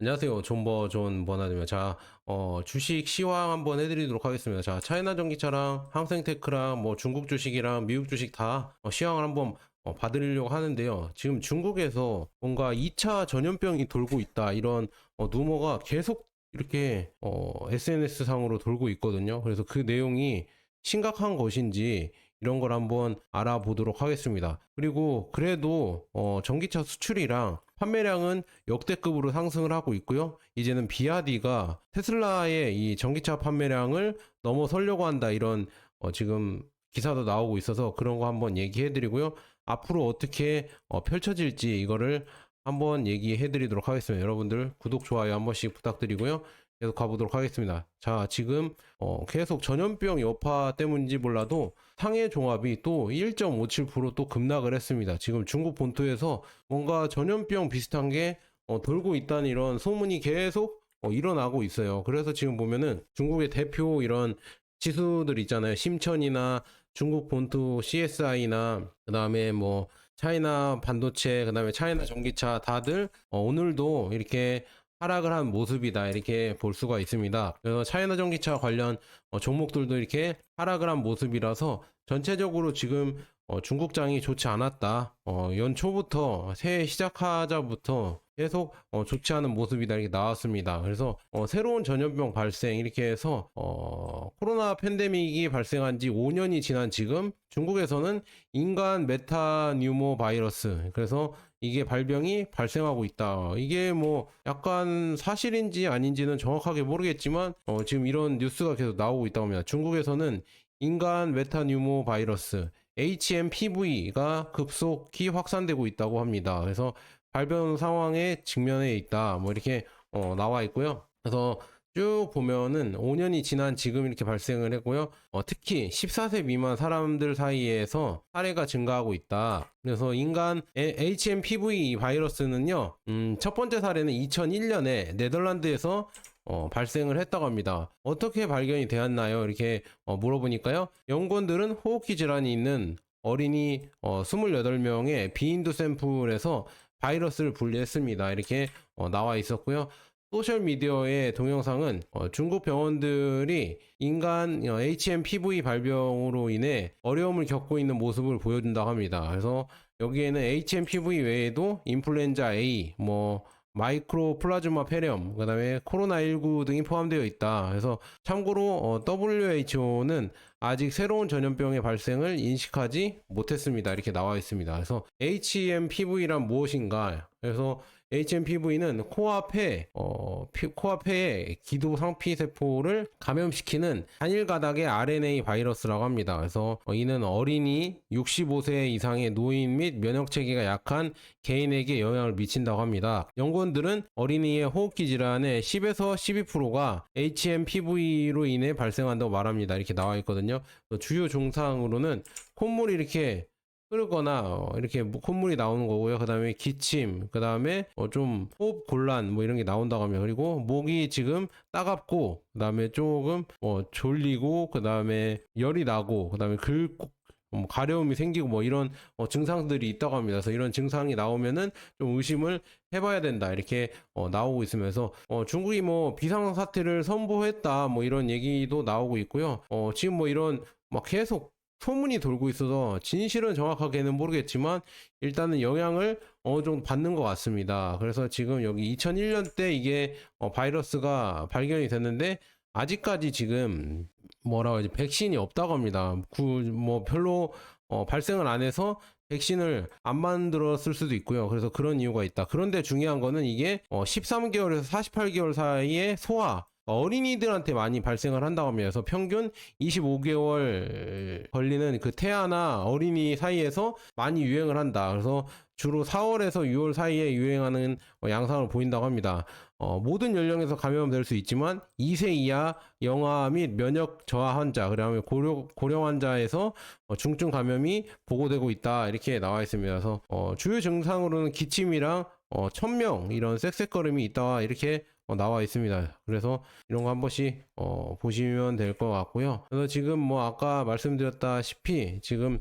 안녕하세요. 존 버나드입니다. 자, 주식 시황 한번 해드리도록 하겠습니다. 자, 차이나 전기차랑 항생테크랑 뭐 중국 주식이랑 미국 주식 다 시황을 한번 봐드리려고 하는데요. 지금 중국에서 뭔가 2차 전염병이 돌고 있다. 이런 루머가 계속 이렇게 SNS 상으로 돌고 있거든요. 그래서 그 내용이 심각한 것인지 이런 걸 한번 알아보도록 하겠습니다. 그리고 그래도 전기차 수출이랑 판매량은 역대급으로 상승을 하고 있고요. 이제는 비아디가 테슬라의 이 전기차 판매량을 넘어서려고 한다. 이런 지금 기사도 나오고 있어서 그런 거 한번 얘기해 드리고요. 앞으로 어떻게 펼쳐질지 이거를 한번 얘기해 드리도록 하겠습니다. 여러분들 구독, 좋아요 한 번씩 부탁드리고요. 계속 가보도록 하겠습니다. 자, 지금 계속 전염병 여파 때문인지 몰라도 상해 종합이 또 1.57%또 급락을 했습니다. 지금 중국 본토에서 뭔가 전염병 비슷한 게 돌고 있다는 이런 소문이 계속 일어나고 있어요. 그래서 지금 보면은 중국의 대표 이런 지수들 있잖아요. 심천이나 중국 본토 CSI나 그다음에 뭐 차이나 반도체, 그다음에 차이나 전기차 다들 오늘도 이렇게 하락을 한 모습이다 이렇게 볼 수가 있습니다. 그래서 차이나 전기차 관련 종목들도 이렇게 하락을 한 모습이라서 전체적으로 지금 중국장이 좋지 않았다. 연초부터 새해 시작하자부터 계속 좋지 않은 모습이다 이렇게 나왔습니다. 그래서 새로운 전염병 발생 이렇게 해서 코로나 팬데믹이 발생한 지 5년이 지난 지금 중국에서는 인간 메타뉴모 바이러스, 그래서 이게 발병이 발생하고 있다. 이게 뭐 약간 사실인지 아닌지는 정확하게 모르겠지만 지금 이런 뉴스가 계속 나오고 있다고 합니다. 중국에서는 인간 메타뉴모 바이러스 HMPV가 급속히 확산되고 있다고 합니다. 그래서 발병 상황에 직면해 있다. 뭐 이렇게 나와 있고요. 그래서 쭉 보면은 5년이 지난 지금 이렇게 발생을 했고요. 특히 14세 미만 사람들 사이에서 사례가 증가하고 있다. 그래서 인간 HMPV 바이러스는요, 첫 번째 사례는 2001년에 네덜란드에서 발생을 했다고 합니다. 어떻게 발견이 되었나요? 이렇게 물어보니까요. 연구원들은 호흡기 질환이 있는 어린이 28명의 비인두 샘플에서 바이러스를 분리했습니다. 이렇게 나와 있었고요. 소셜미디어의 동영상은 중국 병원들이 인간 HMPV 발병으로 인해 어려움을 겪고 있는 모습을 보여준다고 합니다. 그래서 여기에는 HMPV 외에도 인플루엔자 A, 뭐 마이크로 플라즈마 폐렴, 그 다음에 코로나19 등이 포함되어 있다. 그래서 참고로 WHO는 아직 새로운 전염병의 발생을 인식하지 못했습니다. 이렇게 나와 있습니다. 그래서 HMPV란 무엇인가? 그래서 HMPV는 코와 코와 폐의 기도 상피 세포를 감염시키는 단일 가닥의 RNA 바이러스라고 합니다. 그래서 이는 어린이, 65세 이상의 노인 및 면역 체계가 약한 개인에게 영향을 미친다고 합니다. 연구원들은 어린이의 호흡기 질환의 10에서 12%가 HMPV로 인해 발생한다고 말합니다. 이렇게 나와 있거든요. 주요 증상으로는 콧물이 이렇게 흐르거나 이렇게 콧물이 나오는 거고요. 그 다음에 기침, 그 다음에 좀 호흡 곤란 뭐 이런 게 나온다고 합니다. 그리고 목이 지금 따갑고, 그 다음에 조금 졸리고, 그 다음에 열이 나고, 그 다음에 긁고 가려움이 생기고 뭐 이런 증상들이 있다고 합니다. 그래서 이런 증상이 나오면은 좀 의심을 해봐야 된다 이렇게 나오고 있으면서 중국이 뭐 비상사태를 선포했다 뭐 이런 얘기도 나오고 있고요. 지금 뭐 이런 막 계속 소문이 돌고 있어서 진실은 정확하게는 모르겠지만 일단은 영향을 어느 정도 받는 것 같습니다. 그래서 지금 여기 2001년 때 이게 바이러스가 발견이 됐는데 아직까지 지금 뭐라고 하지 백신이 없다고 합니다. 뭐 별로 발생을 안 해서 백신을 안 만들었을 수도 있고요. 그래서 그런 이유가 있다. 그런데 중요한 거는 이게 13개월에서 48개월 사이에 소아 어린이들한테 많이 발생을 한다고 합니다. 그래서 평균 25개월 걸리는 그 태아나 어린이 사이에서 많이 유행을 한다. 그래서 주로 4월에서 6월 사이에 유행하는 양상을 보인다고 합니다. 모든 연령에서 감염될 수 있지만 2세 이하 영아 및 면역 저하 환자, 그다음에 고령 환자에서 중증 감염이 보고되고 있다 이렇게 나와 있습니다. 그래서 주요 증상으로는 기침이랑 천명 이런 쌕쌕거림이 있다 이렇게 나와 있습니다. 그래서 이런 거 한 번씩 보시면 될 것 같고요. 그래서 지금 뭐 아까 말씀드렸다시피 지금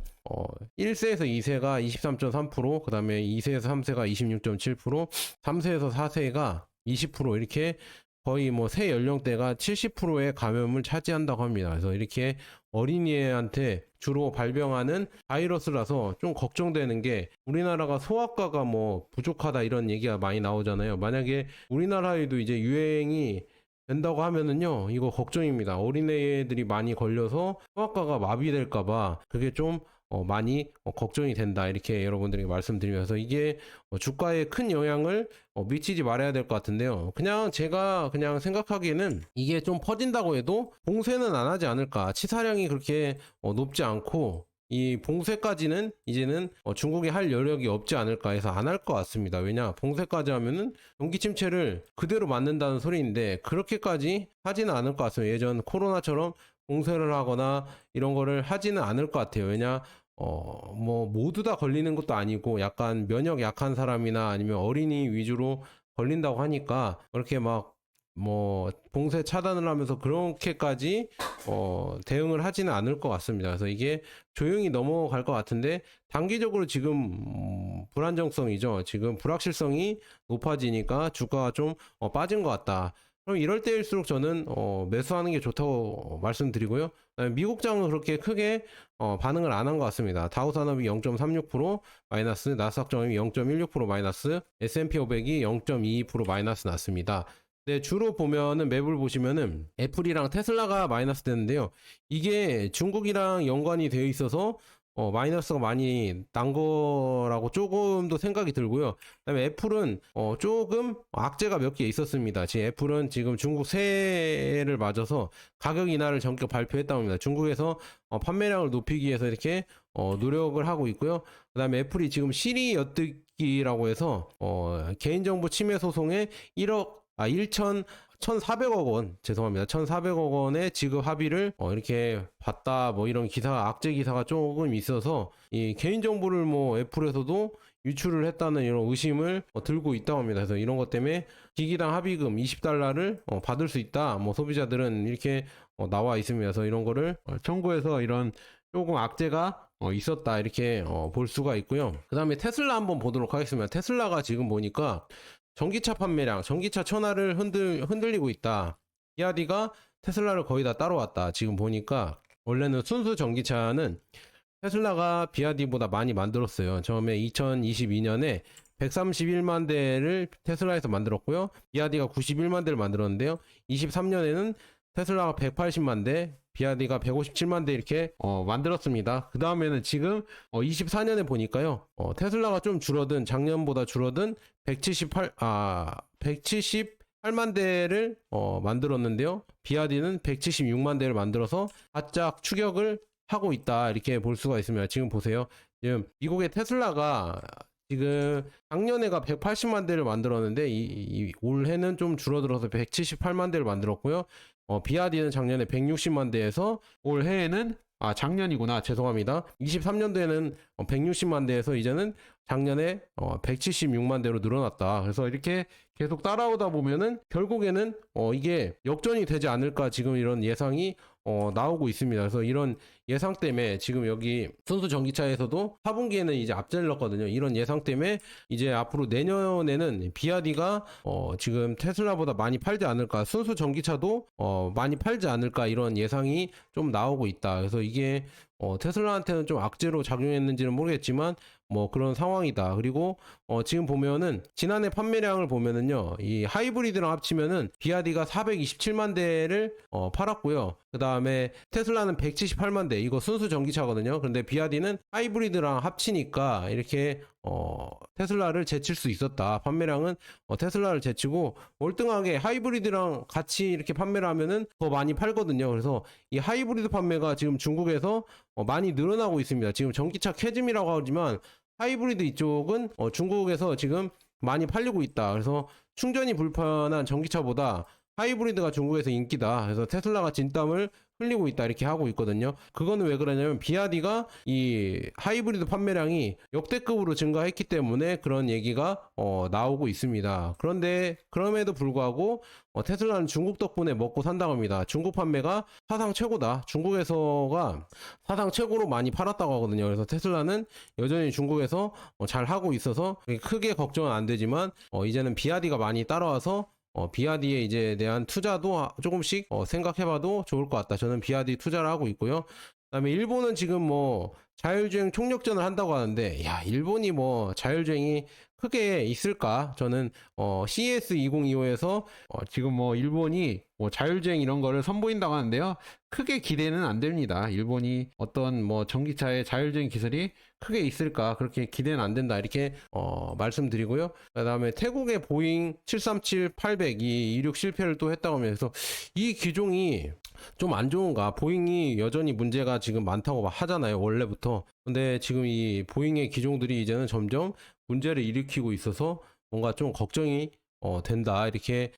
1세에서 2세가 23.3%, 그 다음에 2세에서 3세가 26.7%, 3세에서 4세가 20% 이렇게 거의 뭐 새 연령대가 70%의 감염을 차지한다고 합니다. 그래서 이렇게 어린이한테 주로 발병하는 바이러스라서 좀 걱정되는 게, 우리나라가 소아과가 뭐 부족하다 이런 얘기가 많이 나오잖아요. 만약에 우리나라에도 이제 유행이 된다고 하면은요, 이거 걱정입니다. 어린애들이 많이 걸려서 소아과가 마비될까봐 그게 좀 많이 걱정이 된다, 이렇게 여러분들에게 말씀드리면서, 이게 주가에 큰 영향을 미치지 말아야 될 것 같은데요. 그냥 제가 그냥 생각하기에는 이게 좀 퍼진다고 해도 봉쇄는 안 하지 않을까. 치사량이 그렇게 높지 않고 이 봉쇄까지는 이제는 중국이 할 여력이 없지 않을까 해서 안 할 것 같습니다. 왜냐, 봉쇄까지 하면은 경기 침체를 그대로 맞는다는 소리인데 그렇게까지 하지는 않을 것 같습니다. 예전 코로나처럼 봉쇄를 하거나 이런 거를 하지는 않을 것 같아요. 왜냐, 뭐 모두 다 걸리는 것도 아니고 약간 면역 약한 사람이나 아니면 어린이 위주로 걸린다고 하니까 그렇게 막 뭐 봉쇄 차단을 하면서 그렇게까지 대응을 하지는 않을 것 같습니다. 그래서 이게 조용히 넘어갈 것 같은데, 단기적으로 지금 불안정성이죠. 지금 불확실성이 높아지니까 주가가 좀 빠진 것 같다. 그럼 이럴 때일수록 저는 매수하는 게 좋다고 말씀드리고요. 미국장은 그렇게 크게 반응을 안 한 것 같습니다. 다우산업이 0.36% 마이너스, 나스닥정이 0.16% 마이너스, S&P 500이 0.22% 마이너스 났습니다. 네, 주로 보면은 맵을 보시면은 애플이랑 테슬라가 마이너스 되는데요. 이게 중국이랑 연관이 되어 있어서 마이너스가 많이 난 거라고 조금 더 생각이 들고요. 그다음에 애플은 조금 악재가 몇 개 있었습니다. 지금 애플은 지금 중국 새해를 맞아서 가격 인하를 전격 발표했다고 합니다. 중국에서 판매량을 높이기 위해서 이렇게 노력을 하고 있고요. 그다음에 애플이 지금 시리 엿듣기라고 해서 개인정보 침해 소송에 1,400억 원, 죄송합니다. 1,400억 원의 지급 합의를 이렇게 봤다, 뭐 이런 악재 기사가 조금 있어서 이 개인정보를 뭐 애플에서도 유출을 했다는 이런 의심을 들고 있다고 합니다. 그래서 이런 것 때문에 기기당 합의금 $20를 받을 수 있다, 뭐 소비자들은 이렇게 나와 있습니다. 그래서 이런 거를 청구해서 이런 조금 악재가 있었다, 이렇게 볼 수가 있고요. 그 다음에 테슬라 한번 보도록 하겠습니다. 테슬라가 지금 보니까 전기차 판매량, 전기차 천하를 흔들리고 있다. 비아디가 테슬라를 거의 다 따라왔다. 지금 보니까 원래는 순수 전기차는 테슬라가 비아디보다 많이 만들었어요. 처음에 2022년에 131만 대를 테슬라에서 만들었고요. 비아디가 91만 대를 만들었는데요. 23년에는 테슬라가 180만 대, 비아디가 157만 대 이렇게 만들었습니다. 그 다음에는 지금 24년에 보니까요, 테슬라가 좀 줄어든, 작년보다 줄어든 178만 대를 만들었는데요. 비아디는 176만 대를 만들어서 바짝 추격을 하고 있다, 이렇게 볼 수가 있습니다. 지금 보세요. 지금 미국의 테슬라가 지금 작년에가 180만 대를 만들었는데 올해는 좀 줄어들어서 178만 대를 만들었고요. 비아디는 작년에 160만 대에서 올해에는 작년이구나, 죄송합니다. 23년도에는 160만 대에서 이제는 작년에 176만 대로 늘어났다. 그래서 이렇게 계속 따라오다 보면은 결국에는 이게 역전이 되지 않을까, 지금 이런 예상이 나오고 있습니다. 그래서 이런 예상 때문에 지금 여기 순수 전기차에서도 4분기에는 이제 앞질렀거든요. 이런 예상 때문에 이제 앞으로 내년에는 비아디가 지금 테슬라보다 많이 팔지 않을까, 순수 전기차도 많이 팔지 않을까, 이런 예상이 좀 나오고 있다. 그래서 이게 테슬라한테는 좀 악재로 작용했는지는 모르겠지만 뭐 그런 상황이다. 그리고 지금 보면은 지난해 판매량을 보면은요, 이 하이브리드랑 합치면은 비아디가 427만 대를 팔았고요. 그 다음에 테슬라는 178만 대, 이거 순수 전기차거든요. 그런데 비아디는 하이브리드랑 합치니까 이렇게 테슬라를 제칠 수 있었다. 판매량은 테슬라를 제치고 월등하게 하이브리드랑 같이 이렇게 판매를 하면은 더 많이 팔거든요. 그래서 이 하이브리드 판매가 지금 중국에서 많이 늘어나고 있습니다. 지금 전기차 캐즘이라고 하지만 하이브리드 이쪽은 중국에서 지금 많이 팔리고 있다. 그래서 충전이 불편한 전기차보다 하이브리드가 중국에서 인기다. 그래서 테슬라가 진땀을 흘리고 있다, 이렇게 하고 있거든요. 그거는 왜 그러냐면 비아디가 이 하이브리드 판매량이 역대급으로 증가했기 때문에 그런 얘기가 나오고 있습니다. 그런데 그럼에도 불구하고 테슬라는 중국 덕분에 먹고 산다고 합니다. 중국 판매가 사상 최고다. 중국에서가 사상 최고로 많이 팔았다고 하거든요. 그래서 테슬라는 여전히 중국에서 잘 하고 있어서 크게 걱정은 안 되지만 이제는 비아디가 많이 따라와서 비아디에 이제 대한 투자도 조금씩 생각해봐도 좋을 것 같다. 저는 비아디 투자를 하고 있고요. 그다음에 일본은 지금 뭐 자율주행 총력전을 한다고 하는데, 야, 일본이 뭐 자율주행이 크게 있을까? 저는 CES 2025에서 지금 뭐 일본이 뭐 자율주행 이런 거를 선보인다고 하는데요. 크게 기대는 안 됩니다. 일본이 어떤 뭐 전기차의 자율주행 기술이 크게 있을까? 그렇게 기대는 안 된다. 이렇게 말씀드리고요. 그다음에 태국의 보잉 737-800 이 이륙 실패를 또 했다고 하면서 이 기종이 좀 안 좋은가? 보잉이 여전히 문제가 지금 많다고 하잖아요, 원래부터. 근데 지금 이 보잉의 기종들이 이제는 점점 문제를 일으키고 있어서 뭔가 좀 걱정이 된다, 이렇게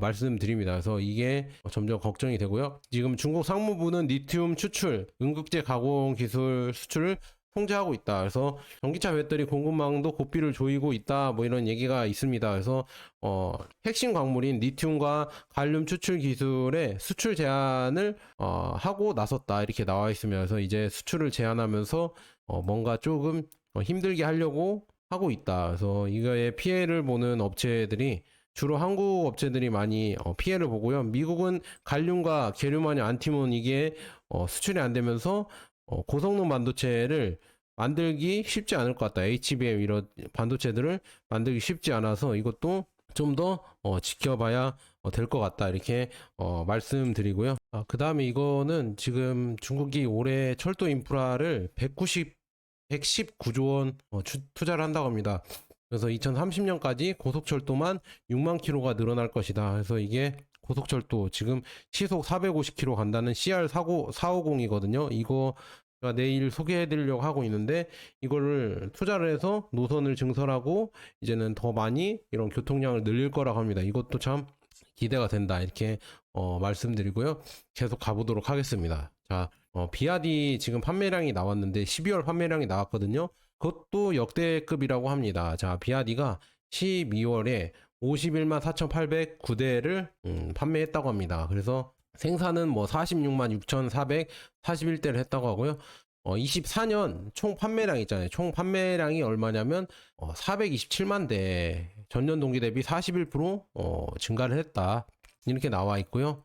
말씀드립니다. 그래서 이게 점점 걱정이 되고요. 지금 중국 상무부는 리튬 추출, 응급제 가공 기술 수출을 통제하고 있다. 그래서 전기차 배터리 공급망도 고삐를 조이고 있다. 뭐 이런 얘기가 있습니다. 그래서 핵심 광물인 리튬과 갈륨 추출 기술의 수출 제한을 하고 나섰다. 이렇게 나와 있으면서 이제 수출을 제한하면서 뭔가 조금 힘들게 하려고 하고 있다. 그래서 이거에 피해를 보는 업체들이 주로 한국 업체들이 많이 피해를 보고요. 미국은 갈륨과 게륨 아닌 안티몬 이게 수출이 안 되면서 고성능 반도체를 만들기 쉽지 않을 것 같다. HBM 이런 반도체들을 만들기 쉽지 않아서 이것도 좀 더 지켜봐야 될 것 같다. 이렇게 말씀드리고요. 그 다음에 이거는 지금 중국이 올해 철도 인프라를 119조 원 투자를 한다고 합니다. 그래서 2030년까지 고속철도만 6만 킬로가 늘어날 것이다. 그래서 이게 고속철도 지금 시속 450km 간다는 CR450이거든요. 이거 제가 내일 소개해 드리려고 하고 있는데, 이거를 투자를 해서 노선을 증설하고 이제는 더 많이 이런 교통량을 늘릴 거라고 합니다. 이것도 참 기대가 된다. 이렇게 말씀드리고요. 계속 가보도록 하겠습니다. 자, 비아디 지금 판매량이 나왔는데 12월 판매량이 나왔거든요. 그것도 역대급이라고 합니다. 자, 비아디가 12월에 51만 4,809대를 판매했다고 합니다. 그래서 생산은 뭐 46만 6,441대를 했다고 하고요. 24년 총 판매량 있잖아요. 총 판매량이 얼마냐면 427만 대, 전년 동기 대비 41% 증가를 했다. 이렇게 나와 있고요.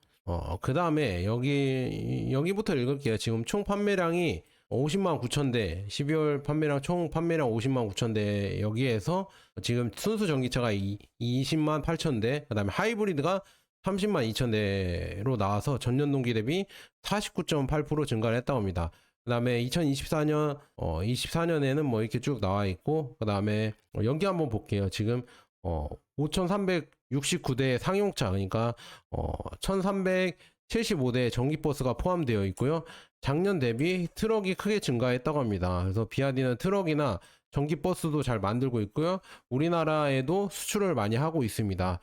그 다음에 여기부터 읽을게요. 지금 총 판매량이 50만 9천 대, 12월 판매량, 총 판매량 50만 9천 대, 여기에서 지금 순수 전기차가 20만 8천 대, 그 다음에 하이브리드가 30만 2천 대로 나와서 전년 동기 대비 49.8% 증가를 했다고 합니다. 그 다음에 2024년, 24년에는 뭐 이렇게 쭉 나와 있고, 그 다음에 여기 한번 볼게요. 지금 5,369대 상용차, 그러니까 1,375대 전기버스가 포함되어 있고요. 작년 대비 트럭이 크게 증가했다고 합니다. 그래서 비아디는 트럭이나 전기버스도 잘 만들고 있고요. 우리나라에도 수출을 많이 하고 있습니다.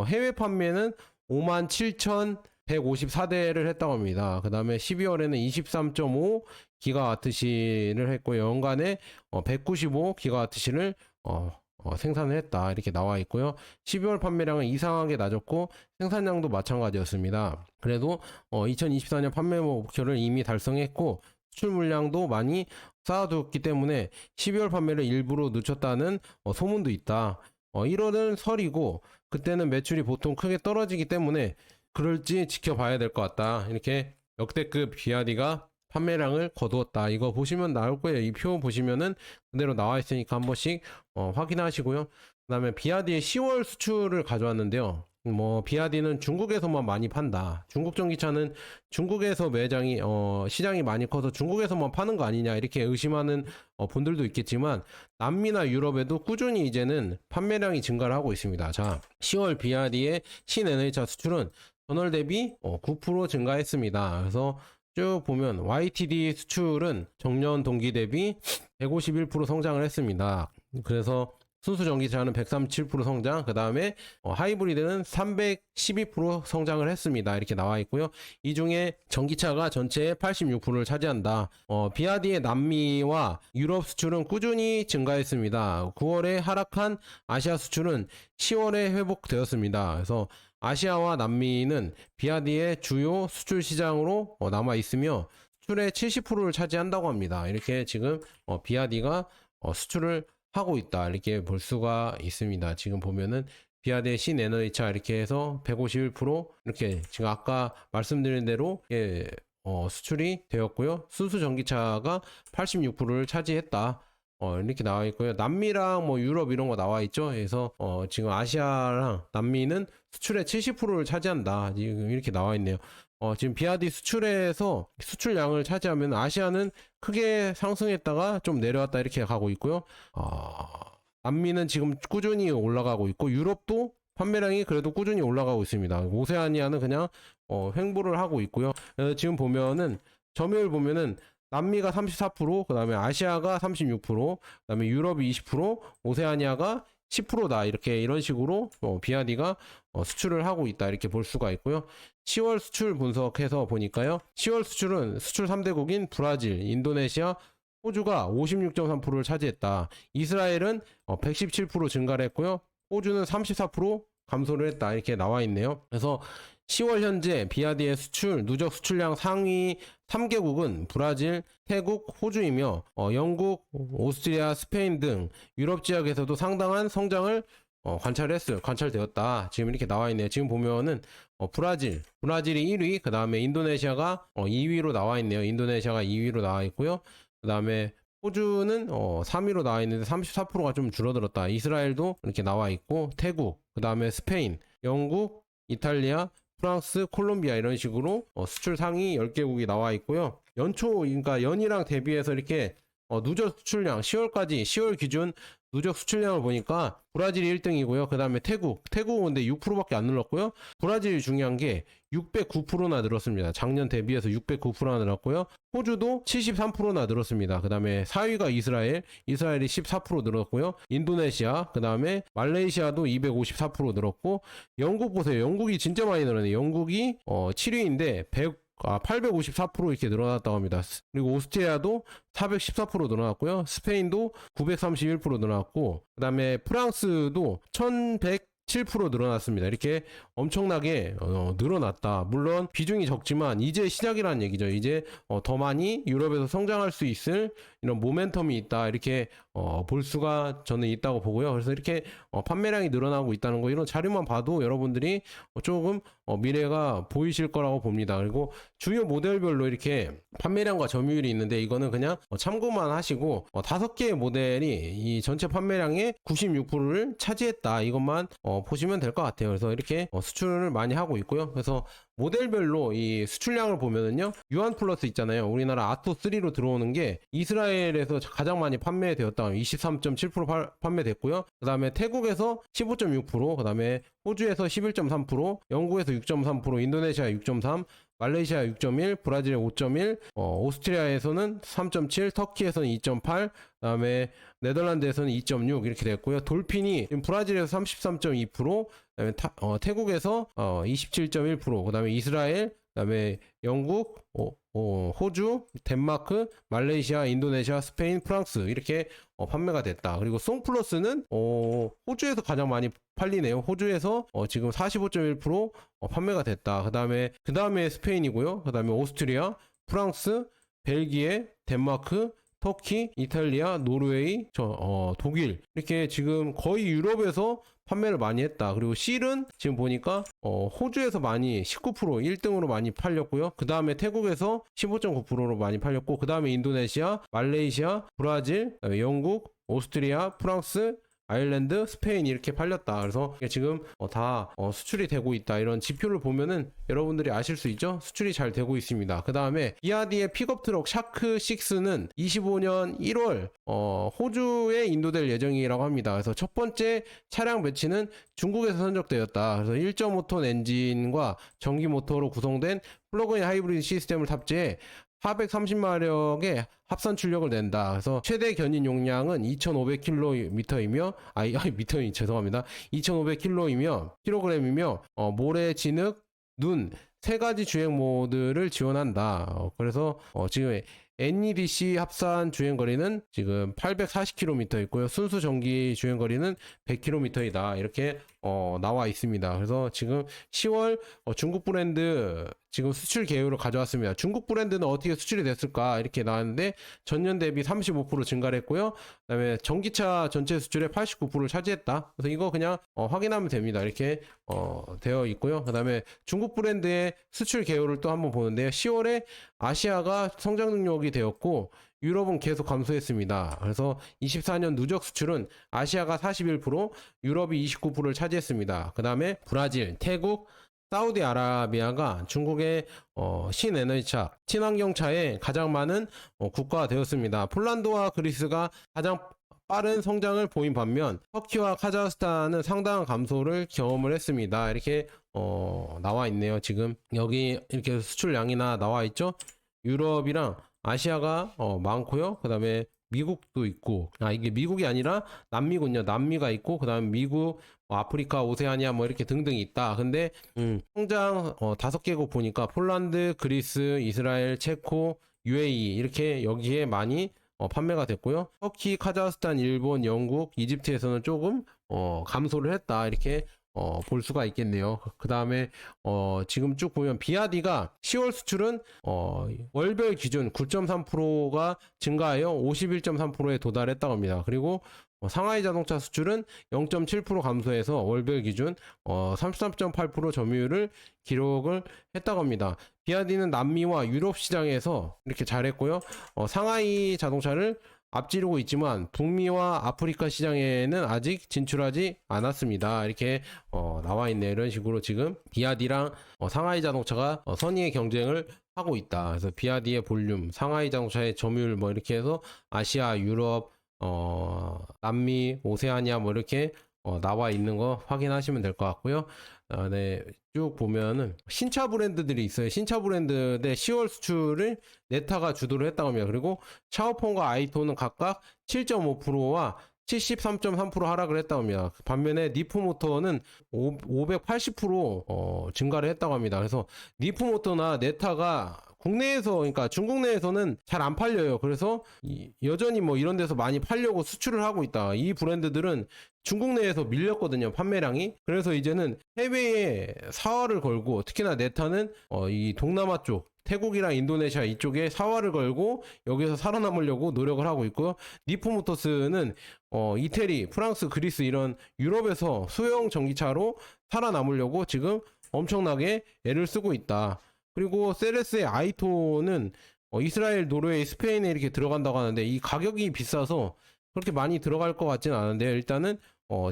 해외 판매는 57,154대를 했다고 합니다. 그 다음에 12월에는 23.5 기가와트시를 했고, 연간에 195 기가와트시를 생산을 했다. 이렇게 나와 있고요. 12월 판매량은 이상하게 낮았고 생산량도 마찬가지였습니다. 그래도 2024년 판매 목표를 이미 달성했고 수출 물량도 많이 쌓아두었기 때문에 12월 판매를 일부러 늦췄다는 소문도 있다. 1월은 설이고 그때는 매출이 보통 크게 떨어지기 때문에 그럴지 지켜봐야 될 것 같다. 이렇게 역대급 비아디가 판매량을 거두었다. 이거 보시면 나올 거예요. 이 표 보시면은 그대로 나와 있으니까 한 번씩 확인하시고요. 그 다음에 비아디의 10월 수출을 가져왔는데요. 뭐 비아디는 중국에서만 많이 판다. 중국 전기차는 중국에서 매장이 시장이 많이 커서 중국에서만 파는 거 아니냐, 이렇게 의심하는 분들도 있겠지만 남미나 유럽에도 꾸준히 이제는 판매량이 증가를 하고 있습니다. 자, 10월 비아디의 신에너지차 수출은 전월 대비 9% 증가했습니다. 그래서 쭉 보면 YTD 수출은 정년 동기 대비 151% 성장을 했습니다. 그래서 순수 전기차는 137% 성장, 그 다음에 하이브리드는 312% 성장을 했습니다. 이렇게 나와 있고요. 이 중에 전기차가 전체의 86%를 차지한다. 비아디의 남미와 유럽 수출은 꾸준히 증가했습니다. 9월에 하락한 아시아 수출은 10월에 회복되었습니다. 그래서 아시아와 남미는 비아디의 주요 수출 시장으로 남아 있으며 수출의 70%를 차지한다고 합니다. 이렇게 지금 비아디가 수출을 하고 있다, 이렇게 볼 수가 있습니다. 지금 보면은 비아드의 신에너지차 이렇게 해서 151% 이렇게 지금 아까 말씀드린 대로 수출이 되었고요. 순수 전기차가 86%를 차지했다. 이렇게 나와 있고요. 남미랑 뭐 유럽 이런 거 나와 있죠. 그래서 지금 아시아랑 남미는 수출의 70%를 차지한다. 지금 이렇게 나와 있네요. 지금 비아디 수출에서 수출량을 차지하면 아시아는 크게 상승했다가 좀 내려왔다 이렇게 가고 있고요. 남미는 지금 꾸준히 올라가고 있고 유럽도 판매량이 그래도 꾸준히 올라가고 있습니다. 오세아니아는 그냥 횡보를 하고 있고요. 지금 보면은 점유율 보면은 남미가 34%, 그 다음에 아시아가 36%, 그 다음에 유럽이 20%, 오세아니아가 10%다. 이런 식으로 비아디가 수출을 하고 있다. 이렇게 볼 수가 있고요. 10월 수출 분석해서 보니까요. 10월 수출은 수출 3대국인 브라질, 인도네시아, 호주가 56.3%를 차지했다. 이스라엘은 117% 증가를 했고요. 호주는 34% 감소를 했다. 이렇게 나와 있네요. 그래서 10월 현재 비아디의 수출, 누적 수출량 상위 3개국은 브라질, 태국, 호주이며 영국, 오스트리아, 스페인 등 유럽 지역에서도 상당한 성장을 관찰되었다. 지금 이렇게 나와 있네요. 지금 보면은 브라질이 1위, 그 다음에 인도네시아가 2위로 나와 있네요. 인도네시아가 2위로 나와 있고요. 그 다음에 호주는 3위로 나와 있는데 34%가 좀 줄어들었다. 이스라엘도 이렇게 나와 있고, 태국, 그 다음에 스페인, 영국, 이탈리아, 프랑스, 콜롬비아 이런 식으로 수출 상위 10개국이 나와 있고요. 그러니까 연이랑 대비해서 이렇게 누적 수출량 10월 기준 누적 수출량을 보니까 브라질이 1등이고요. 그 다음에 태국은 근데 6%밖에 안 늘었고요. 브라질이 중요한 게 609%나 늘었습니다. 작년 대비해서 609%나 늘었고요. 호주도 73%나 늘었습니다. 그 다음에 4위가 이스라엘이 14% 늘었고요. 인도네시아, 그 다음에 말레이시아도 254% 늘었고, 영국 보세요. 영국이 진짜 많이 늘었네요. 영국이 7위인데 854% 이렇게 늘어났다고 합니다. 그리고 오스트리아도 414% 늘어났고요. 스페인도 931% 늘어났고, 그 다음에 프랑스도 1107% 늘어났습니다. 이렇게 엄청나게 늘어났다. 물론 비중이 적지만 이제 시작이라는 얘기죠. 이제 더 많이 유럽에서 성장할 수 있을 이런 모멘텀이 있다. 이렇게 볼 수가 저는 있다고 보고요. 그래서 이렇게 판매량이 늘어나고 있다는 거, 이런 자료만 봐도 여러분들이 조금 미래가 보이실 거라고 봅니다. 그리고 주요 모델별로 이렇게 판매량과 점유율이 있는데, 이거는 그냥 참고만 하시고 5개의 모델이 이 전체 판매량의 96%를 차지했다. 이것만 보시면 될 것 같아요. 그래서 이렇게 수출을 많이 하고 있고요. 그래서 모델별로 이 수출량을 보면은요, 유한 플러스 있잖아요. 우리나라 아토3로 들어오는 게 이스라엘에서 가장 많이 판매되었다. 23.7% 판매됐고요. 그 다음에 태국에서 15.6%, 그 다음에 호주에서 11.3%, 영국에서 6.3%, 인도네시아 6.3%, 말레이시아 6.1, 브라질의 5.1, 오스트리아에서는 3.7, 터키에서는 2.8, 그다음에 네덜란드에서는 2.6 이렇게 됐고요. 돌핀이 브라질에서 33.2%, 그다음에 태국에서 27.1%, 그다음에 이스라엘, 그다음에 영국, 호주, 덴마크, 말레이시아, 인도네시아, 스페인, 프랑스 이렇게 판매가 됐다. 그리고 송플러스는 호주에서 가장 많이 팔리네요. 호주에서 지금 45.1% 판매가 됐다. 그 다음에 스페인이고요. 그 다음에 오스트리아, 프랑스, 벨기에, 덴마크, 터키, 이탈리아, 노르웨이, 독일 이렇게 지금 거의 유럽에서 판매를 많이 했다. 그리고 실은 지금 보니까 호주에서 많이 19% 1등으로 많이 팔렸고요. 그 다음에 태국에서 15.9%로 많이 팔렸고, 그 다음에 인도네시아, 말레이시아, 브라질, 영국, 오스트리아, 프랑스, 아일랜드, 스페인 이렇게 팔렸다. 그래서 지금 다 수출이 되고 있다. 이런 지표를 보면은 여러분들이 아실 수 있죠? 수출이 잘 되고 있습니다. 그 다음에 비아디의 픽업 트럭 샤크6는 25년 1월 호주에 인도될 예정이라고 합니다. 그래서 첫 번째 차량 배치는 중국에서 선적되었다. 그래서 1.5톤 엔진과 전기 모터로 구성된 플러그인 하이브리드 시스템을 탑재해 430마력의 합산 출력을 낸다. 그래서 최대 견인 용량은 2,500km이며, 죄송합니다. 2,500km이며, 킬로그램이며, 모래, 진흙, 눈, 세 가지 주행 모드를 지원한다. 그래서 지금 NEDC 합산 주행거리는 지금 840km 있고요. 순수 전기 주행거리는 100km이다. 이렇게 나와 있습니다. 그래서 지금 10월 중국 브랜드 지금 수출 개요를 가져왔습니다. 중국 브랜드는 어떻게 수출이 됐을까 이렇게 나왔는데 전년 대비 35% 증가를 했고요. 그다음에 전기차 전체 수출의 89%를 차지했다. 그래서 이거 그냥 확인하면 됩니다. 이렇게 되어 있고요. 그다음에 중국 브랜드의 수출 개요를 또 한번 보는데요. 10월에 아시아가 성장 능력이 되었고 유럽은 계속 감소했습니다. 그래서 24년 누적 수출은 아시아가 41%, 유럽이 29%를 차지했습니다. 그 다음에 브라질, 태국, 사우디아라비아가 중국의 신에너지차, 친환경차에 가장 많은 국가가 되었습니다. 폴란드와 그리스가 가장 빠른 성장을 보인 반면 터키와 카자흐스탄은 상당한 감소를 경험을 했습니다. 이렇게 나와 있네요. 지금 여기 이렇게 수출량이나 나와 있죠. 유럽이랑 아시아가 많고요. 그 다음에 미국도 있고, 이게 미국이 아니라 남미군요. 남미가 있고, 그 다음에 미국, 아프리카, 오세아니아 뭐 이렇게 등등 있다. 근데 성장 5개국 보니까 폴란드, 그리스, 이스라엘, 체코, UAE 이렇게 여기에 많이 판매가 됐고요. 터키, 카자흐스탄, 일본, 영국, 이집트에서는 조금 감소를 했다. 이렇게 볼 수가 있겠네요. 그 다음에 지금 쭉 보면 비아디가 10월 수출은 월별 기준 9.3%가 증가하여 51.3%에 도달했다고 합니다. 그리고 상하이 자동차 수출은 0.7% 감소해서 월별 기준 33.8% 점유율을 기록을 했다고 합니다. 비아디는 남미와 유럽 시장에서 이렇게 잘했고요. 상하이 자동차를 앞지르고 있지만 북미와 아프리카 시장에는 아직 진출하지 않았습니다. 이렇게 나와 있네. 이런 식으로 지금 비아디랑 상하이 자동차가 선의의 경쟁을 하고 있다. 그래서 비아디의 볼륨, 상하이 자동차의 점유율 뭐 이렇게 해서 아시아, 유럽, 남미, 오세아니아 뭐 이렇게 나와 있는 거 확인하시면 될 것 같고요. 네, 쭉 보면은 신차 브랜드들이 있어요. 신차 브랜드의 10월 수출을 네타가 주도를 했다고 합니다. 그리고 샤오펑과 아이토는 각각 7.5%와 73.3% 하락을 했다고 합니다. 반면에 니프모터는 580% 증가를 했다고 합니다. 그래서 니프모터나 네타가 국내에서, 그러니까 중국 내에서는 잘 안 팔려요. 그래서 여전히 뭐 이런 데서 많이 팔려고 수출을 하고 있다. 이 브랜드들은 중국 내에서 밀렸거든요, 판매량이. 그래서 이제는 해외에 사활을 걸고, 특히나 네타는 이 동남아 쪽, 태국이랑 인도네시아 이쪽에 사활을 걸고 여기서 살아남으려고 노력을 하고 있고요. 니프모터스는 이태리, 프랑스, 그리스 이런 유럽에서 소형 전기차로 살아남으려고 지금 엄청나게 애를 쓰고 있다. 그리고 세레스의 아이토는 이스라엘, 노르웨이, 스페인에 이렇게 들어간다고 하는데 이 가격이 비싸서 그렇게 많이 들어갈 것 같지는 않은데 일단은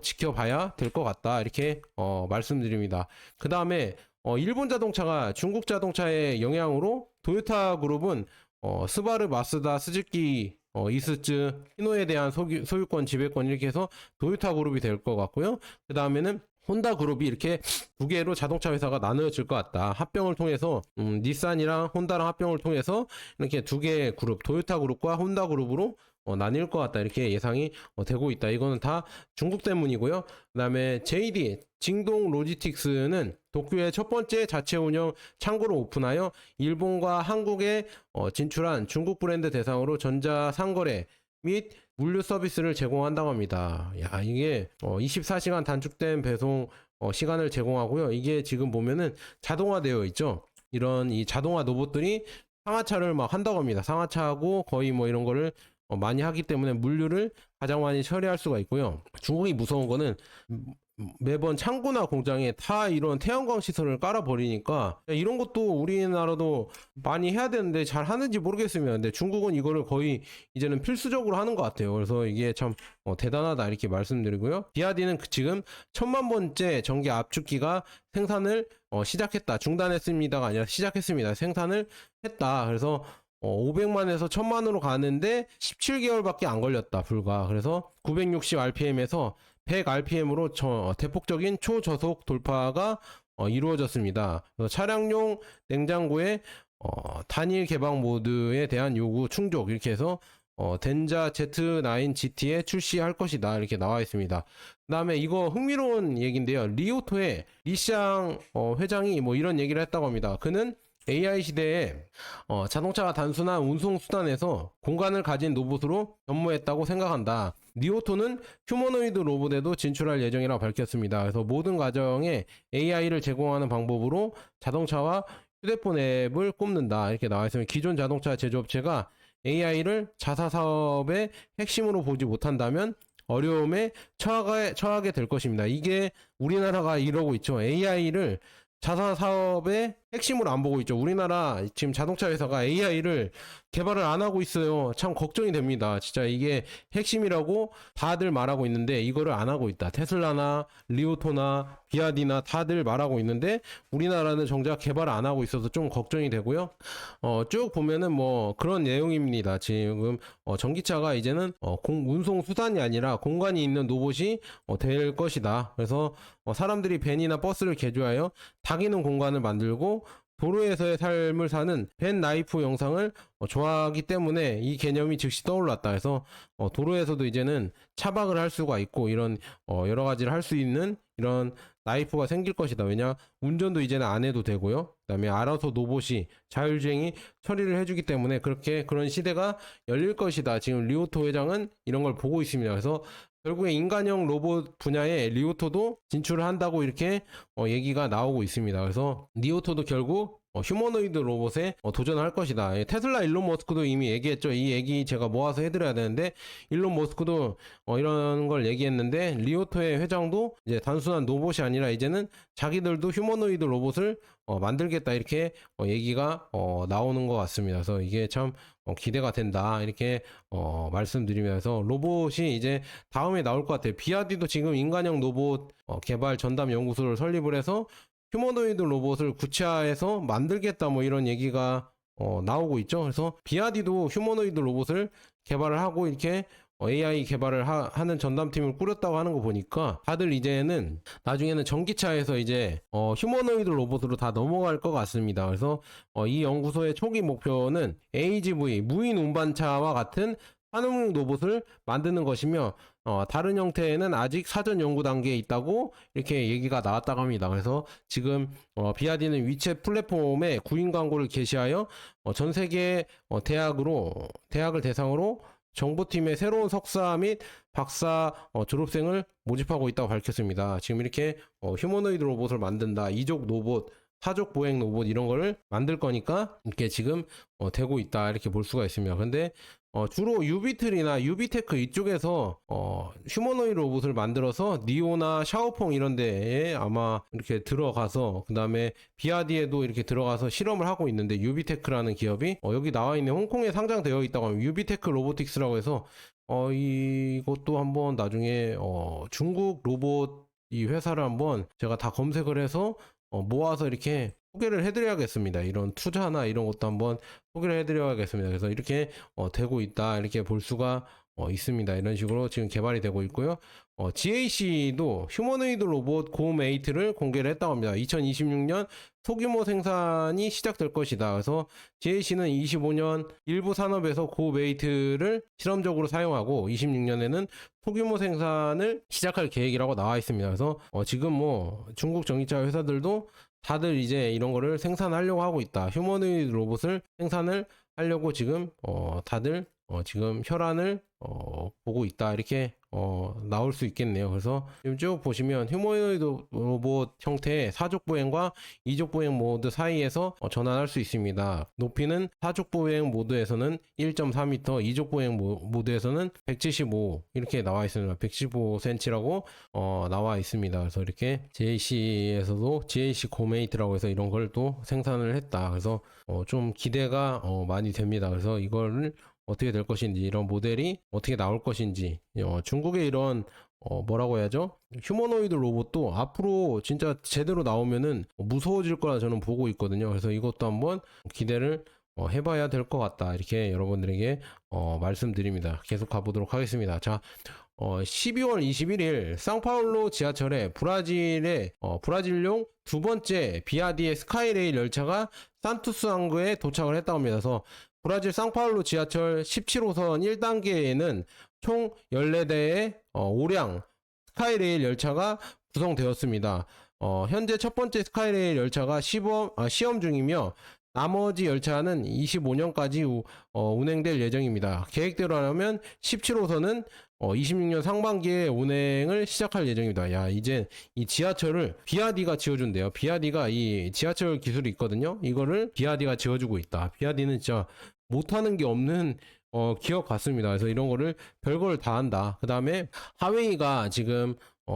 지켜봐야 될 것 같다. 이렇게 말씀드립니다. 그 다음에 일본 자동차가 중국 자동차의 영향으로 도요타 그룹은 스바르, 마쓰다, 스즈키, 이스즈, 히노에 대한 소유권, 지배권 이렇게 해서 도요타 그룹이 될 것 같고요. 그 다음에는 혼다 그룹이 이렇게 두 개로 자동차 회사가 나누어질 것 같다. 합병을 통해서 닛산이랑 혼다랑 합병을 통해서 이렇게 두 개의 그룹, 도요타 그룹과 혼다 그룹으로 나뉠 것 같다. 이렇게 예상이 되고 있다. 이거는 다 중국 때문이고요. 그 다음에 JD, 징동 로지틱스는 도쿄의 첫 번째 자체 운영 창구를 오픈하여 일본과 한국에 진출한 중국 브랜드 대상으로 전자 상거래 및 물류 서비스를 제공한다고 합니다. 야, 이게 24시간 단축된 배송 시간을 제공하고요. 이게 지금 보면은 자동화되어 있죠. 이런 이 자동화 로봇들이 상하차를 막 한다고 합니다. 상하차하고 거의 뭐 이런 거를 많이 하기 때문에 물류를 가장 많이 처리할 수가 있고요. 중국이 무서운 거는 매번 창고나 공장에 다 이런 태양광 시설을 깔아버리니까 이런 것도 우리나라도 많이 해야 되는데 잘 하는지 모르겠습니다. 근데 중국은 이거를 거의 이제는 필수적으로 하는 것 같아요. 그래서 이게 참 대단하다 이렇게 말씀드리고요. 비아디는 지금 1000만 번째 전기 압축기가 생산을 시작했다. 중단했습니다가 아니라 시작했습니다. 생산을 했다. 그래서 500만에서 1000만으로 가는데 17개월밖에 안 걸렸다. 불과. 그래서 960rpm에서 100rpm으로 대폭적인 초저속 돌파가 이루어졌습니다. 그래서 차량용 냉장고의 단일 개방 모드에 대한 요구 충족 이렇게 해서 덴자 Z9 GT에 출시할 것이다 이렇게 나와 있습니다. 그 다음에 이거 흥미로운 얘기인데요. 리오토의 리샹 회장이 뭐 이런 얘기를 했다고 합니다. 그는 AI 시대에 자동차가 단순한 운송 수단에서 공간을 가진 로봇으로 변모했다고 생각한다. 니오토는 휴머노이드 로봇에도 진출할 예정이라고 밝혔습니다. 그래서 모든 가정에 AI를 제공하는 방법으로 자동차와 휴대폰 앱을 꼽는다. 이렇게 나와 있으면 기존 자동차 제조업체가 AI를 자사 사업의 핵심으로 보지 못한다면 어려움에 처하게 될 것입니다. 이게 우리나라가 이러고 있죠. AI를 자사 사업의 핵심으로 안 보고 있죠. 우리나라 지금 자동차 회사가 AI를 개발을 안 하고 있어요. 참 걱정이 됩니다. 진짜 이게 핵심이라고 다들 말하고 있는데 이거를 안 하고 있다. 테슬라나 리오토나 비아디나 다들 말하고 있는데 우리나라는 정작 개발을 안 하고 있어서 좀 걱정이 되고요. 쭉 보면은 뭐 그런 내용입니다. 지금 전기차가 이제는 운송 수단이 아니라 공간이 있는 로봇이 될 것이다. 그래서 사람들이 밴이나 버스를 개조하여 다기능 공간을 만들고 도로에서의 삶을 사는 벤 라이프 영상을 좋아하기 때문에 이 개념이 즉시 떠올랐다 해서 도로에서도 이제는 차박을 할 수가 있고 이런 여러 가지를 할 수 있는 이런 라이프가 생길 것이다. 왜냐 운전도 이제는 안 해도 되고요. 그다음에 알아서 로봇이 자율주행이 처리를 해주기 때문에 그런 시대가 열릴 것이다. 지금 리오토 회장은 이런 걸 보고 있습니다. 그래서 결국에 인간형 로봇 분야에 리오토도 진출을 한다고 이렇게 얘기가 나오고 있습니다. 그래서 리오토도 결국 휴머노이드 로봇에 도전할 것이다. 테슬라 일론 머스크도 이미 얘기했죠. 이 얘기 제가 모아서 해드려야 되는데 일론 머스크도 이런 걸 얘기했는데 리오토의 회장도 이제 단순한 로봇이 아니라 이제는 자기들도 휴머노이드 로봇을 만들겠다 이렇게 얘기가 나오는 것 같습니다. 그래서 이게 참 기대가 된다 이렇게 말씀드리면서 로봇이 이제 다음에 나올 것 같아요. 비아디도 지금 인간형 로봇 개발 전담 연구소를 설립을 해서 휴머노이드 로봇을 구체화해서 만들겠다 뭐 이런 얘기가 나오고 있죠. 그래서 비아디도 휴머노이드 로봇을 개발을 하고 이렇게 AI 개발을 하는 전담팀을 꾸렸다고 하는 거 보니까 다들 이제는 나중에는 전기차에서 이제 휴머노이드 로봇으로 다 넘어갈 것 같습니다. 그래서 이 연구소의 초기 목표는 AGV 무인 운반차와 같은 산업용 로봇을 만드는 것이며 다른 형태에는 아직 사전 연구 단계에 있다고 이렇게 얘기가 나왔다고 합니다. 그래서 지금 비아디는 위챗 플랫폼에 구인 광고를 게시하여 전 세계 대학을 대상으로 정보팀의 새로운 석사 및 박사 졸업생을 모집하고 있다고 밝혔습니다. 지금 이렇게 휴머노이드 로봇을 만든다. 이족 로봇, 사족 보행 로봇 이런 거를 만들 거니까 이렇게 지금 되고 있다 이렇게 볼 수가 있습니다. 근데 주로 유비틀이나 유비테크 이쪽에서 휴머노이드 로봇을 만들어서 니오나 샤오퐁 이런 데에 아마 이렇게 들어가서 그 다음에 비아디에도 이렇게 들어가서 실험을 하고 있는데 유비테크라는 기업이 여기 나와 있는 홍콩에 상장되어 있다고 하면 유비테크 로보틱스라고 해서 이것도 한번 나중에 중국 로봇 이 회사를 한번 제가 다 검색을 해서 모아서 이렇게 소개를 해드려야겠습니다. 이런 투자나 이런 것도 한번 소개를 해드려야겠습니다. 그래서 이렇게 되고 있다 이렇게 볼 수가 있습니다. 이런 식으로 지금 개발이 되고 있고요. GAC도 휴머노이드 로봇 고메이트를 공개를 했다고 합니다. 2026년 소규모 생산이 시작될 것이다. 그래서 GAC는 25년 일부 산업에서 고메이트를 실험적으로 사용하고 26년에는 소규모 생산을 시작할 계획이라고 나와 있습니다. 그래서 지금 뭐 중국 전기차 회사들도 다들 이제 이런 거를 생산하려고 하고 있다. 휴머노이드 로봇을 생산을 하려고 지금 다들 지금 혈안을 보고 있다 이렇게 나올 수 있겠네요. 그래서 지금 쭉 보시면 휴머노이드 로봇 형태의 사족 보행과 이족 보행 모드 사이에서 전환할 수 있습니다. 높이는 사족 보행 모드에서는 1.4m, 이족 보행 모드에서는 175 이렇게 나와 있습니다. 115cm라고 나와 있습니다. 그래서 이렇게 JC에서도 GAC 고메이트라고 해서 이런 걸 또 생산을 했다. 그래서 좀 기대가 많이 됩니다. 그래서 이거를 어떻게 될 것인지 이런 모델이 어떻게 나올 것인지 중국의 이런 뭐라고 해야죠? 휴머노이드 로봇도 앞으로 진짜 제대로 나오면은 무서워질 거라 저는 보고 있거든요. 그래서 이것도 한번 기대를 해봐야 될 것 같다 이렇게 여러분들에게 말씀드립니다. 계속 가보도록 하겠습니다. 자 12월 21일 상파울로 지하철에 브라질용 두 번째 비아디의 스카이레일 열차가 산투스 항구에 도착을 했다고 합니다. 그래서 브라질 상파울로 지하철 17호선 1단계에는 총 14대의 오량 스카이레일 열차가 구성되었습니다. 현재 첫 번째 스카이레일 열차가 시험 중이며 나머지 열차는 25년까지 운행될 예정입니다. 계획대로 하면 17호선은 26년 상반기에 운행을 시작할 예정입니다. 야, 이제 이 지하철을 비아디가 지어준대요. 비아디가 이 지하철 기술이 있거든요. 이거를 비아디가 지어주고 있다. 비아디는 진짜 못하는 게 없는 기업 같습니다. 그래서 이런 거를 별걸 다 한다. 그 다음에 하웨이가 지금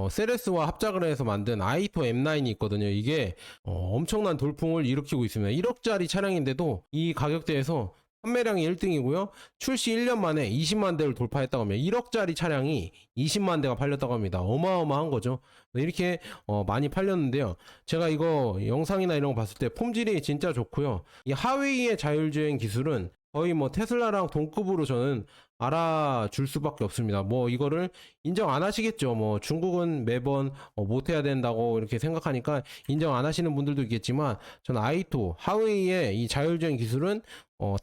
세레스와 합작을 해서 만든 아이토 M9이 있거든요. 이게 엄청난 돌풍을 일으키고 있습니다. 1억짜리 차량인데도 이 가격대에서 판매량이 1등이고요. 출시 1년 만에 20만 대를 돌파했다고 합니다. 1억짜리 차량이 20만 대가 팔렸다고 합니다. 어마어마한 거죠. 이렇게 많이 팔렸는데요. 제가 이거 영상이나 이런 거 봤을 때 폼질이 진짜 좋고요. 이 하웨이의 자율주행 기술은 거의 뭐 테슬라랑 동급으로 저는 알아줄 수밖에 없습니다. 뭐 이거를 인정 안 하시겠죠. 뭐 중국은 매번 못해야 된다고 이렇게 생각하니까 인정 안 하시는 분들도 있겠지만 저는 아이토, 하웨이의 이 자율주행 기술은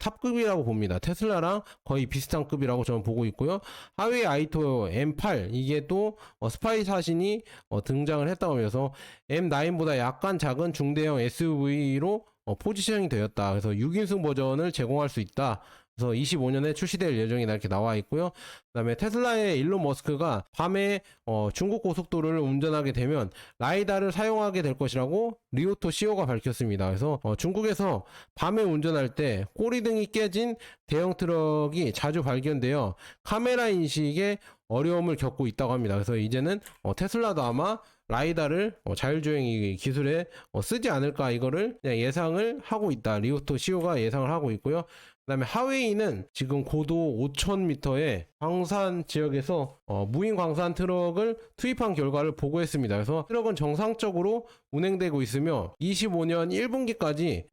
탑급이라고 봅니다. 테슬라랑 거의 비슷한 급이라고 저는 보고 있고요. 하웨이 아이토 M8 이게 또 스파이 사신이 등장을 했다고 하면서 M9보다 약간 작은 중대형 SUV로 포지셔닝이 되었다. 그래서 6인승 버전을 제공할 수 있다. 그래서 25년에 출시될 예정이다 이렇게 나와 있고요. 그다음에 테슬라의 일론 머스크가 밤에 중국 고속도로를 운전하게 되면 라이다를 사용하게 될 것이라고 리오토 CEO가 밝혔습니다. 그래서 중국에서 밤에 운전할 때 꼬리등이 깨진 대형 트럭이 자주 발견되어 카메라 인식에 어려움을 겪고 있다고 합니다. 그래서 이제는 테슬라도 아마 라이다를 자율주행 기술에 쓰지 않을까 이거를 그냥 예상을 하고 있다. 리오토 CEO가 예상을 하고 있고요. 그 다음에 하웨이는 지금 고도 5,000m의 광산 지역에서 무인 광산 트럭을 투입한 결과를 보고했습니다. 그래서 트럭은 정상적으로 운행되고 있으며 25년 1분기까지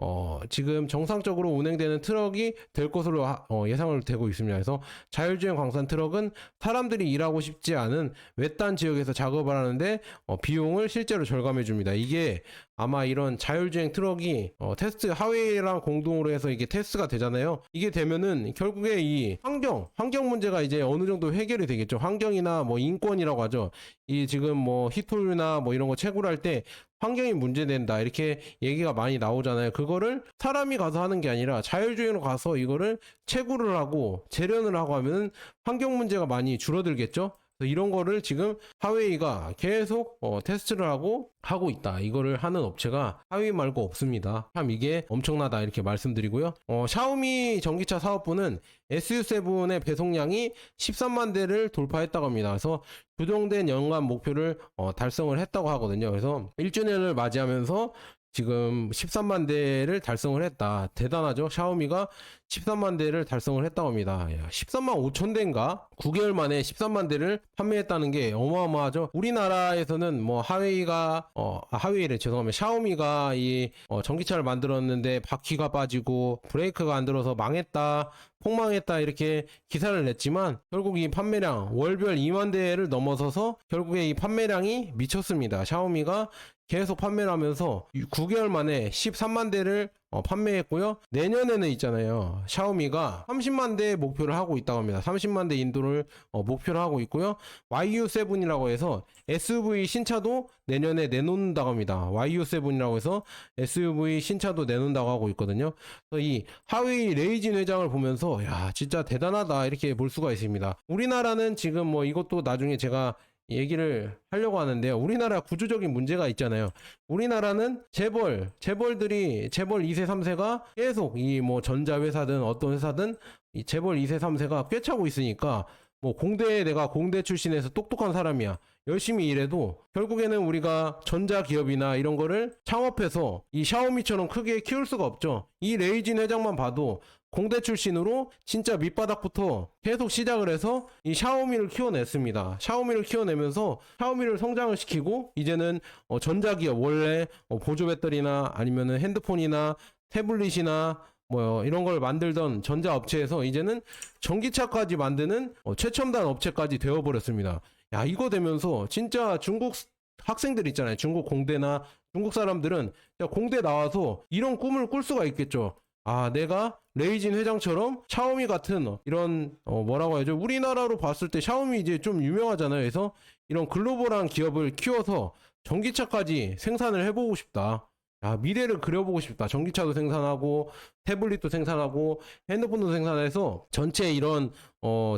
지금 정상적으로 운행되는 트럭이 될 것으로 예상을 되고 있습니다. 그래서 자율주행 광산 트럭은 사람들이 일하고 싶지 않은 외딴 지역에서 작업을 하는데 비용을 실제로 절감해 줍니다. 이게 아마 이런 자율주행 트럭이 테스트 하웨이랑 공동으로 해서 이게 테스트가 되잖아요. 이게 되면은 결국에 이 환경 문제가 이제 어느 정도 해결이 되겠죠. 환경이나 뭐 인권이라고 하죠. 이 지금 뭐 히토류나 뭐 이런 거 채굴할 때 환경이 문제된다 이렇게 얘기가 많이 나오잖아요. 그거를 사람이 가서 하는 게 아니라 자율주행으로 가서 이거를 채굴을 하고 재련을 하고 하면은 환경 문제가 많이 줄어들겠죠. 이런 거를 지금 하웨이가 계속 테스트를 하고 있다. 이거를 하는 업체가 하웨이 말고 없습니다. 참 이게 엄청나다 이렇게 말씀드리고요. 샤오미 전기차 사업부는 SU7의 배송량이 13만 대를 돌파했다고 합니다. 그래서 조정된 연간 목표를 달성을 했다고 하거든요. 그래서 1주년을 맞이하면서 지금 13만 대를 달성을 했다. 대단하죠? 샤오미가 13만 대를 달성을 했다고 합니다. 13만 5천 대인가? 9개월 만에 13만 대를 판매했다는 게 어마어마하죠. 우리나라에서는 뭐 하웨이래 죄송합니다. 샤오미가 이 전기차를 만들었는데 바퀴가 빠지고 브레이크가 안 들어서 망했다. 폭망했다 이렇게 기사를 냈지만 결국 이 판매량 월별 2만 대를 넘어서서 결국에 이 판매량이 미쳤습니다. 샤오미가 계속 판매를 하면서 9개월 만에 13만 대를 판매했고요. 내년에는 있잖아요. 샤오미가 30만 대 목표를 하고 있다고 합니다. 30만 대 인도를 목표로 하고 있고요. YU7이라고 해서 SUV 신차도 내년에 내놓는다고 합니다. YU7이라고 해서 SUV 신차도 내놓는다고 하고 있거든요. 그래서 이 하웨이 레이진 회장을 보면서 야 진짜 대단하다 이렇게 볼 수가 있습니다. 우리나라는 지금 뭐 이것도 나중에 제가 얘기를 하려고 하는데요. 우리나라 구조적인 문제가 있잖아요. 우리나라는 재벌들이 재벌 2세 3세가 계속 이 뭐 전자회사든 어떤 회사든 이 재벌 2세 3세가 꿰차고 있으니까 뭐 내가 공대 출신에서 똑똑한 사람이야. 열심히 일해도 결국에는 우리가 전자기업이나 이런 거를 창업해서 이 샤오미처럼 크게 키울 수가 없죠. 이 레이진 회장만 봐도 공대 출신으로 진짜 밑바닥부터 계속 시작을 해서 이 샤오미를 키워냈습니다. 샤오미를 키워내면서 샤오미를 성장을 시키고 이제는 전자기업 원래 보조 배터리나 아니면은 핸드폰이나 태블릿이나 뭐 이런 걸 만들던 전자업체에서 이제는 전기차까지 만드는 최첨단 업체까지 되어버렸습니다. 야 이거 되면서 진짜 중국 학생들 있잖아요. 중국 공대나 중국 사람들은 공대 나와서 이런 꿈을 꿀 수가 있겠죠. 아 내가 레이진 회장처럼 샤오미 같은 이런 뭐라고 해야죠. 우리나라로 봤을 때 샤오미 이제 좀 유명하잖아요. 그래서 이런 글로벌한 기업을 키워서 전기차까지 생산을 해보고 싶다. 아, 미래를 그려보고 싶다. 전기차도 생산하고 태블릿도 생산하고 핸드폰도 생산해서 전체 이런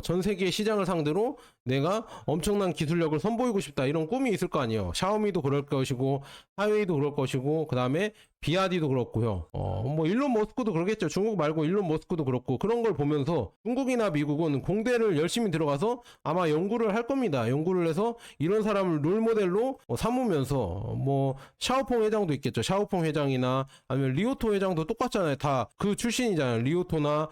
전 세계 시장을 상대로 내가 엄청난 기술력을 선보이고 싶다. 이런 꿈이 있을 거 아니에요. 샤오미도 그럴 것이고 화웨이도 그럴 것이고 그다음에 비아디도 그렇고요. 뭐 일론 머스크도 그러겠죠. 중국 말고 일론 머스크도 그렇고 그런 걸 보면서 중국이나 미국은 공대를 열심히 들어가서 아마 연구를 할 겁니다. 연구를 해서 이런 사람을 롤모델로 삼으면서 뭐 샤오퐁 회장도 있겠죠. 샤오퐁 회장이나 아니면 리오토 회장도 똑같잖아요. 다 그 출신이잖아요. 리오토나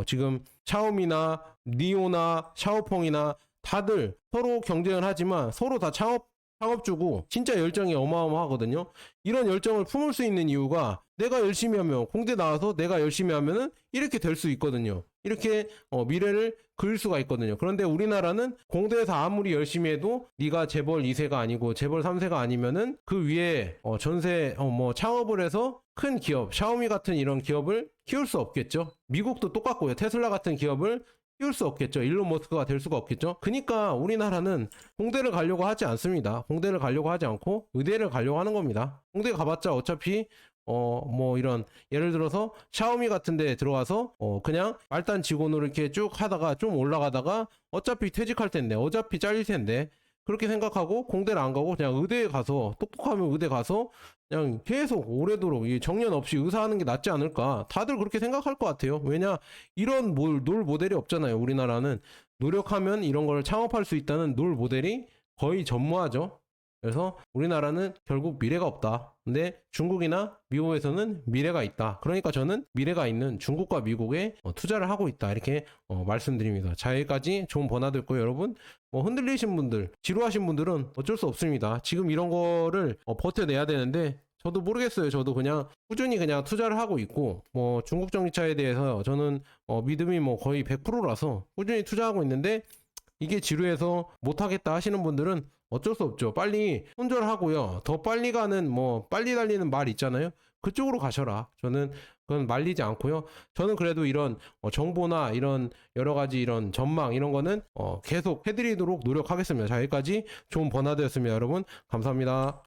지금 샤오미나 니오나 샤오퐁이나 다들 서로 경쟁을 하지만 서로 다 창업주고 진짜 열정이 어마어마하거든요. 이런 열정을 품을 수 있는 이유가 내가 열심히 하면 공대 나와서 내가 열심히 하면은 이렇게 될 수 있거든요. 이렇게 미래를 그릴 수가 있거든요. 그런데 우리나라는 공대에서 아무리 열심히 해도 네가 재벌 2세가 아니고 재벌 3세가 아니면은 그 위에 전세 뭐 창업을 해서 큰 기업, 샤오미 같은 이런 기업을 키울 수 없겠죠. 미국도 똑같고요. 테슬라 같은 기업을 키울 수 없겠죠. 일론 머스크가 될 수가 없겠죠. 그러니까 우리나라는 공대를 가려고 하지 않습니다. 공대를 가려고 하지 않고 의대를 가려고 하는 겁니다. 공대 가봤자 어차피 뭐 이런 예를 들어서 샤오미 같은 데 들어가서 그냥 말단 직원으로 이렇게 쭉 하다가 좀 올라가다가 어차피 퇴직할 텐데 어차피 잘릴 텐데 그렇게 생각하고 공대를 안 가고 그냥 의대에 가서 똑똑하면 의대 가서 그냥 계속 오래도록 이 정년 없이 의사하는 게 낫지 않을까. 다들 그렇게 생각할 것 같아요. 왜냐 이런 롤 모델이 없잖아요. 우리나라는 노력하면 이런 걸 창업할 수 있다는 롤 모델이 거의 전무하죠. 그래서 우리나라는 결국 미래가 없다. 근데 중국이나 미국에서는 미래가 있다. 그러니까 저는 미래가 있는 중국과 미국에 투자를 하고 있다. 이렇게 말씀드립니다. 자, 여기까지 좋은 번화도 있고요. 여러분 흔들리신 분들, 지루하신 분들은 어쩔 수 없습니다. 지금 이런 거를 버텨내야 되는데 저도 모르겠어요. 저도 그냥 꾸준히 그냥 투자를 하고 있고 뭐 중국 전기차에 대해서 저는 믿음이 뭐 거의 100%라서 꾸준히 투자하고 있는데 이게 지루해서 못하겠다 하시는 분들은 어쩔 수 없죠. 빨리 손절하고요. 더 빨리 가는 뭐 빨리 달리는 말 있잖아요. 그쪽으로 가셔라. 저는 그건 말리지 않고요. 저는 그래도 이런 정보나 이런 여러 가지 이런 전망 이런 거는 계속 해드리도록 노력하겠습니다. 자, 여기까지 좋은 번화되었습니다. 여러분 감사합니다.